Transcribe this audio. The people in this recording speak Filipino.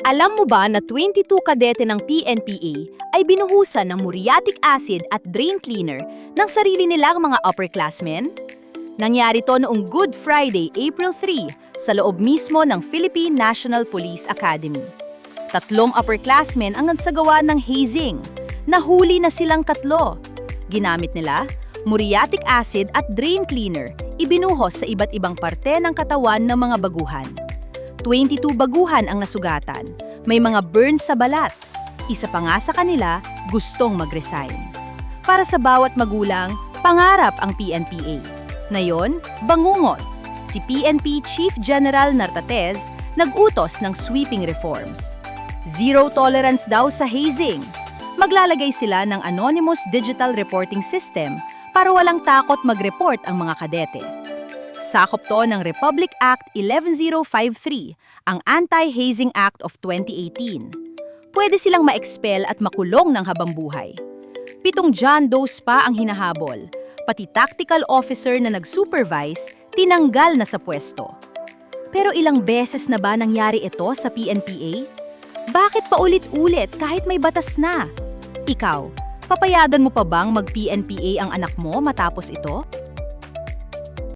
Alam mo ba na 22 kadete ng PNPA ay binuhusan ng muriatic acid at drain cleaner ng sarili nilang mga upperclassmen? Nangyari to noong Good Friday, April 3, sa loob mismo ng Philippine National Police Academy. 3 upperclassmen ang nagsagawa ng hazing. Nahuli na silang 3. Ginamit nila muriatic acid at drain cleaner, ibinuhos sa iba't ibang parte ng katawan ng mga baguhan. 22 baguhan ang nasugatan. May mga burns sa balat. Isa pa nga sa kanila, gustong mag-resign. Para sa bawat magulang, pangarap ang PNPA. Ngayon, bangungot. Si PNP Chief General Nartatez nag-utos ng sweeping reforms. Zero tolerance daw sa hazing. Maglalagay sila ng anonymous digital reporting system para walang takot mag-report ang mga kadete. Sakop to ng Republic Act 11053, ang Anti-Hazing Act of 2018. Pwede silang ma-expel at makulong ng habang buhay. 7 John Does pa ang hinahabol, pati tactical officer na nag-supervise, tinanggal na sa pwesto. Pero ilang beses na ba nangyari ito sa PNPA? Bakit paulit-ulit kahit may batas na? Ikaw, papayagan mo pa bang mag-PNPA ang anak mo matapos ito?